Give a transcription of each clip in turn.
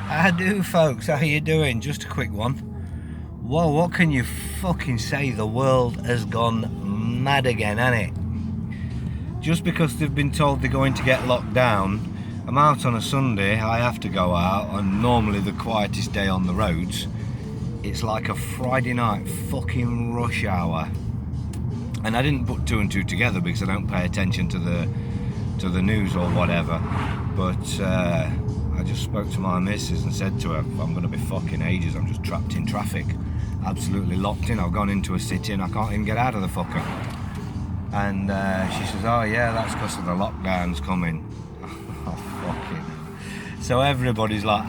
How do, folks? How you doing? Just a quick one. Whoa, what can you fucking say? The world has gone mad again, hasn't it? Just because they've been told they're going to get locked down, I'm out on a Sunday, I have to go out, and normally the quietest day on the roads. It's like a Friday night fucking rush hour. And I didn't put two and two together because I don't pay attention to the news or whatever. But I just spoke to my missus and said to her, I'm going to be fucking ages, I'm just trapped in traffic. Absolutely locked in. I've gone into a city and I can't even get out of the fucker. And she says, oh yeah, that's because of the lockdowns coming. Oh, fucking. So everybody's like,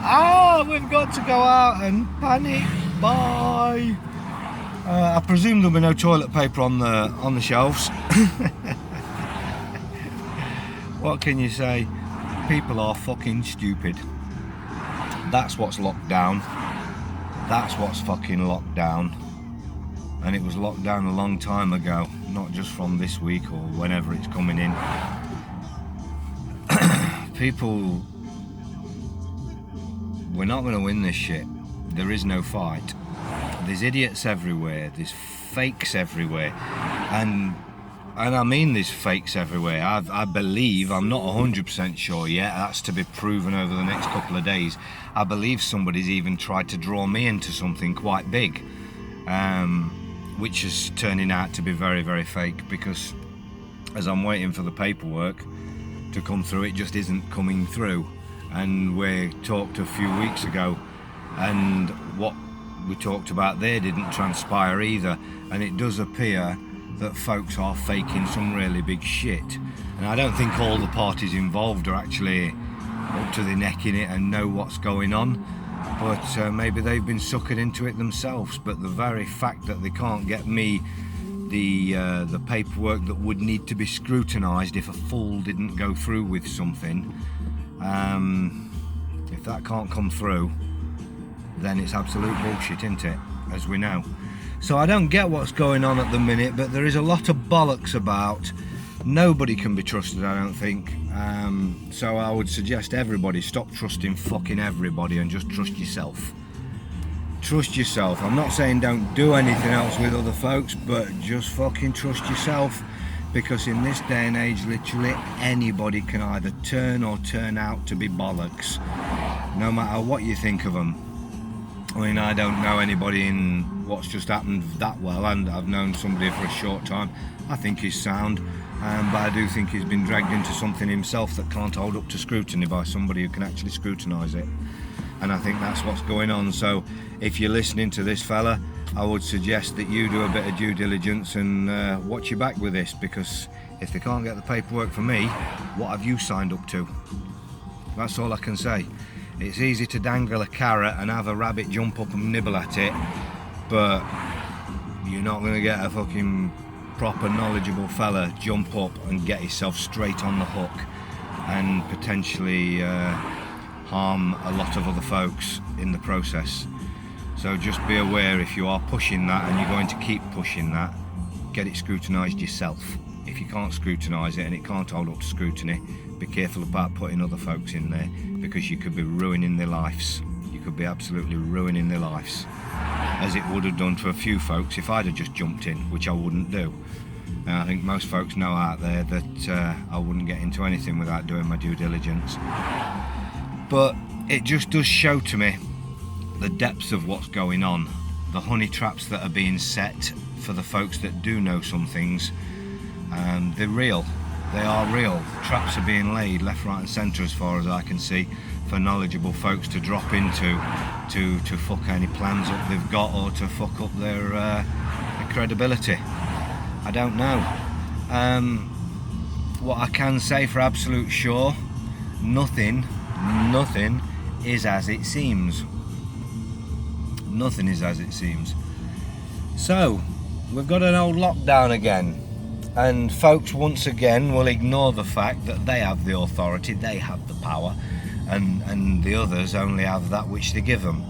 we've got to go out and panic, bye. I presume there'll be no toilet paper on the shelves. What can you say? People are fucking stupid. That's what's locked down. That's what's fucking locked down. And it was locked down a long time ago, not just from this week or whenever it's coming in. People, we're not going to win this shit. There is no fight. There's idiots everywhere, there's fakes everywhere, and I mean there's fakes everywhere. I believe, I'm not 100% sure yet, that's to be proven over the next couple of days, I believe somebody's even tried to draw me into something quite big, which is turning out to be very, very fake, because as I'm waiting for the paperwork to come through, it just isn't coming through. And we talked a few weeks ago, and what we talked about there didn't transpire either, and it does appear that folks are faking some really big shit, and I don't think all the parties involved are actually up to their neck in it and know what's going on, but maybe they've been suckered into it themselves. But the very fact that they can't get me the paperwork that would need to be scrutinised if a fool didn't go through with something, if that can't come through, then it's absolute bullshit, isn't it, as we know. So I don't get what's going on at the minute, but there is a lot of bollocks about. Nobody can be trusted, I don't think. So I would suggest everybody stop trusting fucking everybody and just trust yourself. Trust yourself. I'm not saying don't do anything else with other folks, but just fucking trust yourself, because in this day and age, literally anybody can either turn or turn out to be bollocks, no matter what you think of them. I mean, I don't know anybody in what's just happened that well, and I've known somebody for a short time. I think he's sound, but I do think he's been dragged into something himself that can't hold up to scrutiny by somebody who can actually scrutinise it. And I think that's what's going on. So if you're listening to this fella, I would suggest that you do a bit of due diligence and watch your back with this, because if they can't get the paperwork for me, what have you signed up to? That's all I can say. It's easy to dangle a carrot and have a rabbit jump up and nibble at it, but you're not going to get a fucking proper knowledgeable fella jump up and get himself straight on the hook and potentially harm a lot of other folks in the process. So just be aware, if you are pushing that and you're going to keep pushing that, get it scrutinised yourself. If you can't scrutinise it and it can't hold up to scrutiny, be careful about putting other folks in there, because you could be ruining their lives. You could be absolutely ruining their lives, as it would have done to a few folks if I'd have just jumped in, which I wouldn't do. And I think most folks know out there that I wouldn't get into anything without doing my due diligence. But it just does show to me the depths of what's going on, the honey traps that are being set for the folks that do know some things. They're real. They are real. Traps are being laid left, right and centre, as far as I can see, for knowledgeable folks to drop into to fuck any plans up they've got, or to fuck up their credibility. I don't know. What I can say for absolute sure, nothing is as it seems. Nothing is as it seems. So, we've got an old lockdown again. And folks once again will ignore the fact that they have the authority, they have the power, and the others only have that which they give them.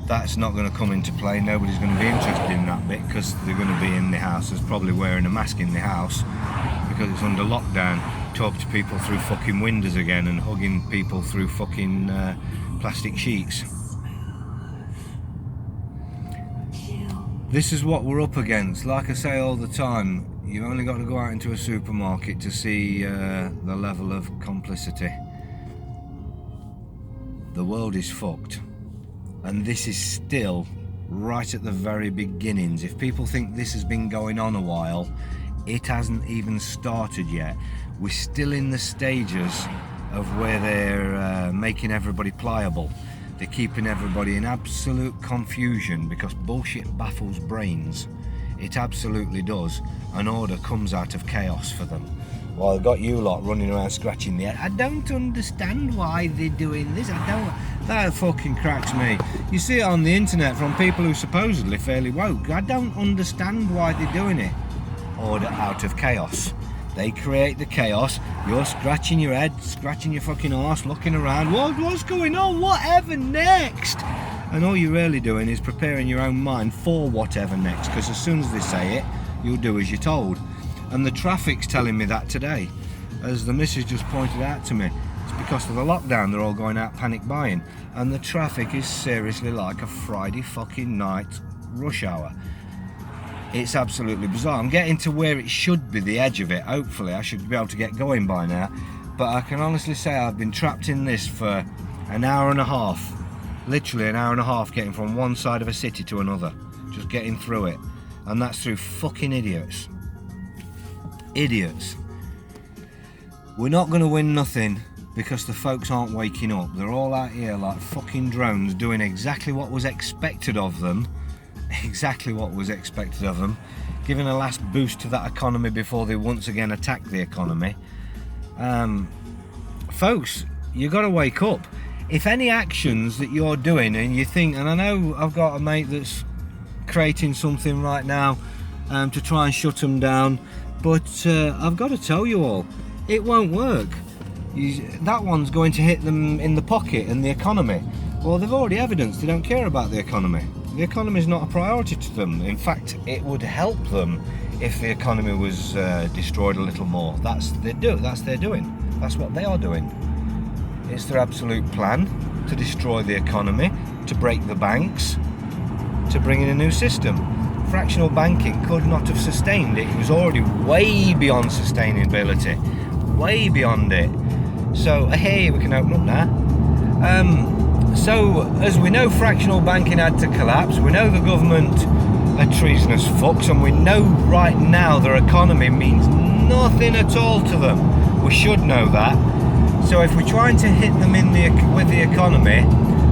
That's not going to come into play. Nobody's going to be interested in that bit, because they're going to be in the house. There's probably wearing a mask in the house, because it's under lockdown, talk to people through fucking windows again and hugging people through fucking plastic sheets. This is what we're up against. Like I say all the time, you've only got to go out into a supermarket to see the level of complicity. The world is fucked, and this is still right at the very beginnings. If people think this has been going on a while, it hasn't even started yet. We're still in the stages of where they're making everybody pliable. They're keeping everybody in absolute confusion because bullshit baffles brains. It absolutely does. An order comes out of chaos for them. Well, I've got you lot running around scratching the head. I don't understand why they're doing this. That fucking cracks me. You see it on the internet from people who supposedly fairly woke. I don't understand why they're doing it. Order out of chaos. They create the chaos. You're scratching your head, scratching your fucking arse, looking around. What's going on? Whatever next? And all you're really doing is preparing your own mind for whatever next. Because as soon as they say it, you'll do as you're told. And the traffic's telling me that today. As the missus just pointed out to me, it's because of the lockdown they're all going out panic buying. And the traffic is seriously like a Friday fucking night rush hour. It's absolutely bizarre. I'm getting to where it should be, the edge of it. Hopefully I should be able to get going by now. But I can honestly say I've been trapped in this for an hour and a half. Literally an hour and a half getting from one side of a city to another. Just getting through it. And that's through fucking idiots. Idiots. We're not going to win nothing because the folks aren't waking up. They're all out here like fucking drones doing exactly what was expected of them. Exactly what was expected of them, giving a last boost to that economy before they once again attack the economy. Folks, you got to wake up. If any actions that you're doing and you think, and I know I've got a mate that's creating something right now to try and shut them down, but I've got to tell you all, it won't work. That one's going to hit them in the pocket and the economy. Well, they've already evidenced they don't care about the economy. The economy is not a priority to them. In fact, it would help them if the economy was destroyed a little more. That's their doing. That's what they are doing. It's their absolute plan to destroy the economy, to break the banks, to bring in a new system. Fractional banking could not have sustained it. It was already way beyond sustainability, way beyond it. So hey, we can open up now. So, as we know, fractional banking had to collapse. We know the government are treasonous fucks, and we know right now their economy means nothing at all to them. We should know that. So if we're trying to hit them with the economy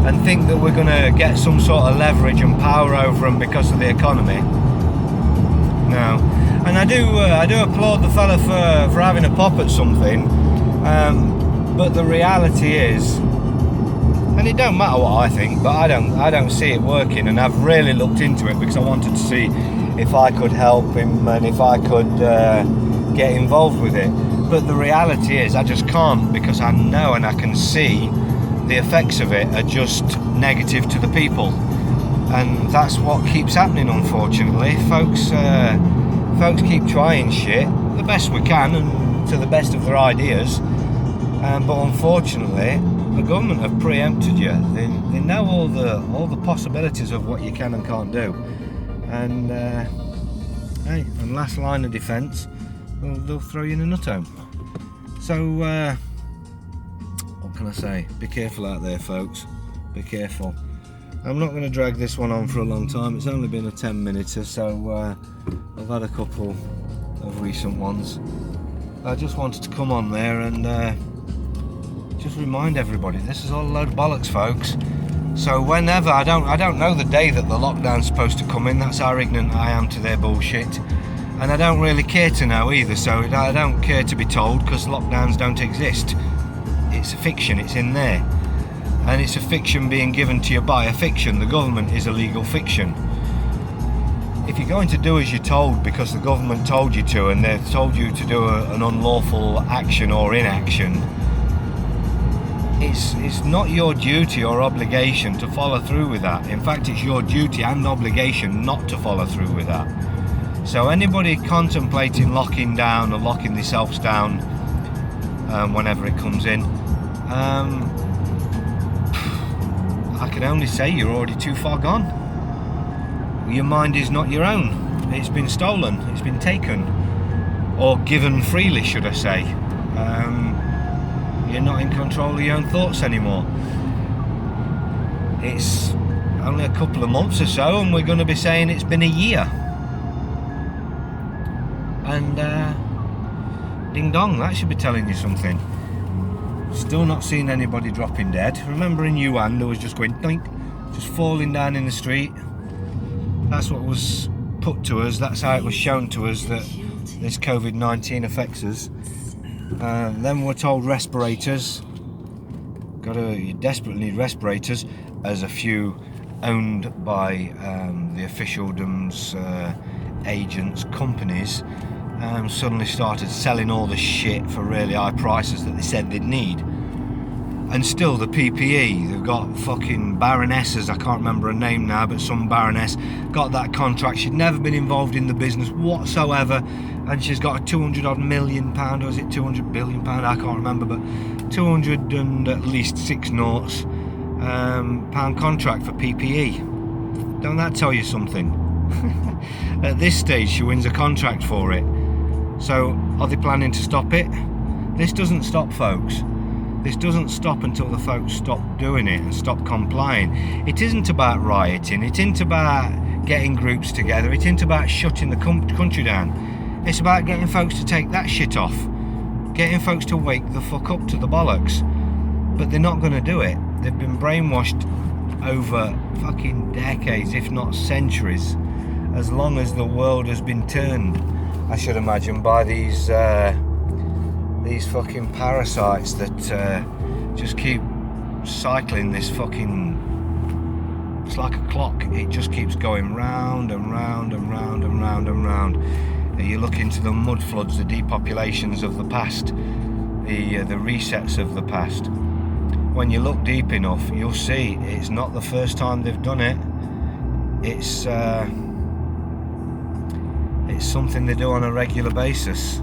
and think that we're going to get some sort of leverage and power over them because of the economy, no. And I do applaud the fella for having a pop at something, but the reality is, and it don't matter what I think, but I don't see it working, and I've really looked into it because I wanted to see if I could help him and if I could get involved with it. But the reality is I just can't, because I know and I can see the effects of it are just negative to the people, and that's what keeps happening, unfortunately. Folks keep trying shit the best we can and to the best of their ideas, but unfortunately the government have preempted you. They know all the possibilities of what you can and can't do, and and last line of defence, they'll throw you in a nut home. So what can I say? Be careful out there, folks. Be careful. I'm not going to drag this one on for a long time. It's only been a 10 minutes or so. I've had a couple of recent ones. I just wanted to come on there and just remind everybody this is all a load of bollocks, folks. So whenever, I don't know the day that the lockdown's supposed to come in. That's how ignorant I am to their bullshit, and I don't really care to know either. So I don't care to be told, because lockdowns don't exist. It's a fiction. It's in there, and it's a fiction being given to you by a fiction. The government is a legal fiction. If you're going to do as you're told because the government told you to, and they've told you to do an unlawful action or inaction, it's not your duty or obligation to follow through with that. In fact, it's your duty and obligation not to follow through with that. So anybody contemplating locking down or locking themselves down whenever it comes in, I can only say you're already too far gone. Your mind is not your own. It's been stolen, it's been taken, or given freely, should I say. You're not in control of your own thoughts anymore. It's only a couple of months or so, and we're going to be saying it's been a year. And ding dong, that should be telling you something. Still not seeing anybody dropping dead. Remember in Wuhan, there was just going doink, just falling down in the street. That's what was put to us. That's how it was shown to us that this COVID-19 affects us. Then we're told respirators. You desperately need respirators, as a few owned by the officialdom's agents, companies, suddenly started selling all the shit for really high prices that they said they'd need. And still the PPE, they've got fucking baronesses, I can't remember her name now, but some baroness got that contract. She'd never been involved in the business whatsoever, and she's got a 200 odd million pound, or is it 200 billion pound, I can't remember, but 200 and at least 6 noughts pound contract for PPE. Don't that tell you something? At this stage she wins a contract for it. So are they planning to stop it? This doesn't stop, folks. This doesn't stop until the folks stop doing it and stop complying. It isn't about rioting, it isn't about getting groups together, it isn't about shutting the country down. It's about getting folks to take that shit off, getting folks to wake the fuck up to the bollocks. But they're not going to do it. They've been brainwashed over fucking decades, if not centuries, as long as the world has been turned, I should imagine, by these fucking parasites that just keep cycling this fucking... It's like a clock. It just keeps going round and round and round and round and round. You look into the mud floods, the depopulations of the past, the resets of the past. When you look deep enough, you'll see it's not the first time they've done it. It's something they do on a regular basis.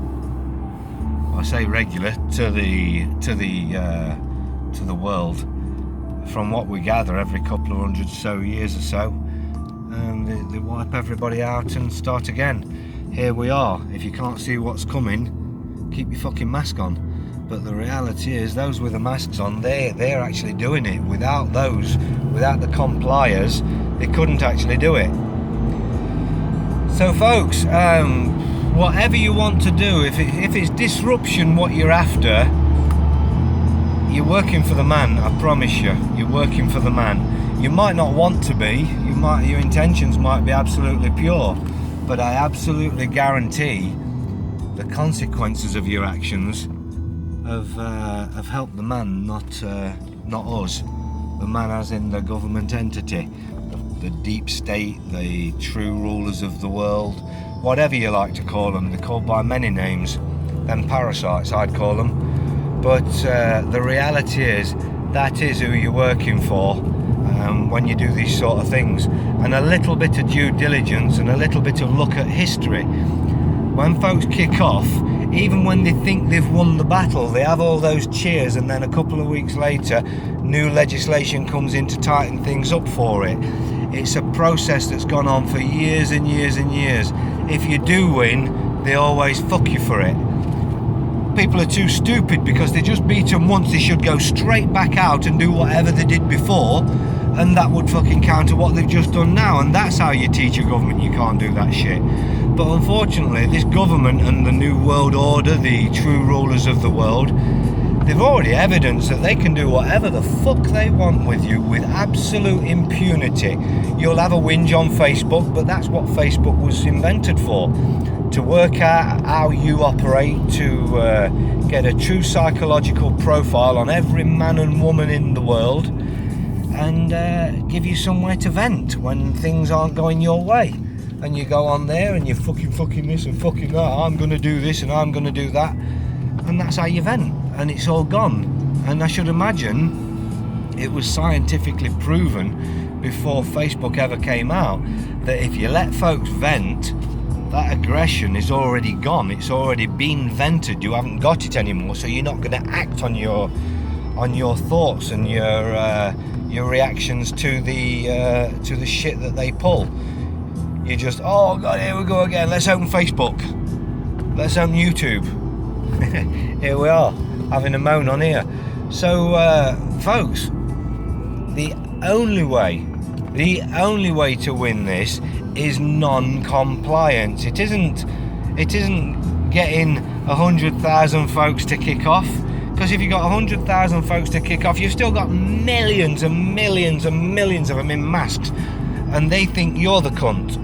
I say regular to the world. From what we gather, every couple of hundred so years or so, they wipe everybody out and start again. Here we are. If you can't see what's coming, keep your fucking mask on. But the reality is, those with the masks on, they're actually doing it. Without the compliers, they couldn't actually do it. So folks, whatever you want to do, if it's disruption what you're after, you're working for the man, I promise you. You're working for the man. You might not want to be, your intentions might be absolutely pure, but I absolutely guarantee the consequences of your actions have helped the man, not us. The man as in the government entity, the deep state, the true rulers of the world, whatever you like to call them. They're called by many names. Them parasites, I'd call them. But the reality is, that is who you're working for when you do these sort of things. And a little bit of due diligence and a little bit of look at history. When folks kick off, even when they think they've won the battle, they have all those cheers, and then a couple of weeks later, new legislation comes in to tighten things up for it. It's a process that's gone on for years and years and years. If you do win, they always fuck you for it. People are too stupid because they just beat them once. They should go straight back out and do whatever they did before, and that would fucking counter what they've just done now. And that's how you teach a government you can't do that shit. But unfortunately, this government and the new world order, the true rulers of the world, they've already evidenced that they can do whatever the fuck they want with you with absolute impunity. You'll have a whinge on Facebook, but that's what Facebook was invented for. To work out how you operate, to get a true psychological profile on every man and woman in the world, and give you somewhere to vent when things aren't going your way. And you go on there and you fucking this and fucking that, I'm going to do this and I'm going to do that, and that's how you vent, and it's all gone. And I should imagine it was scientifically proven before Facebook ever came out that if you let folks vent, that aggression is already gone. It's already been vented. You haven't got it anymore, so you're not going to act on your thoughts and your reactions to the shit that they pull. You just, oh god, here we go again. Let's open Facebook. Let's open YouTube. Here we are, having a moan on here. So, folks, the only way to win this is non-compliance. It isn't getting 100,000 folks to kick off, because if you've got 100,000 folks to kick off, you've still got millions and millions and millions of them in masks, and they think you're the cunt.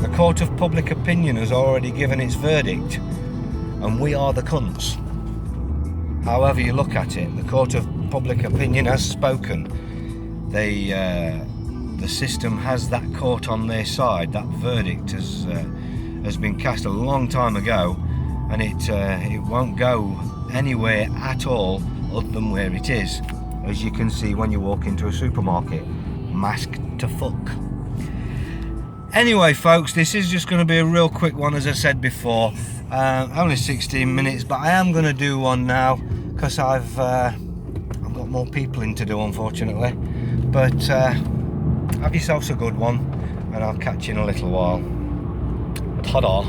The court of public opinion has already given its verdict, and we are the cunts. However you look at it, the court of public opinion has spoken. The system has that court on their side. That verdict has been cast a long time ago, and it won't go anywhere at all other than where it is, as you can see when you walk into a supermarket, masked to fuck. Anyway, folks, this is just going to be a real quick one, as I said before. Only 16 minutes, but I am going to do one now because I've got more people in to do, unfortunately. But have yourselves a good one, and I'll catch you in a little while. Ta-da.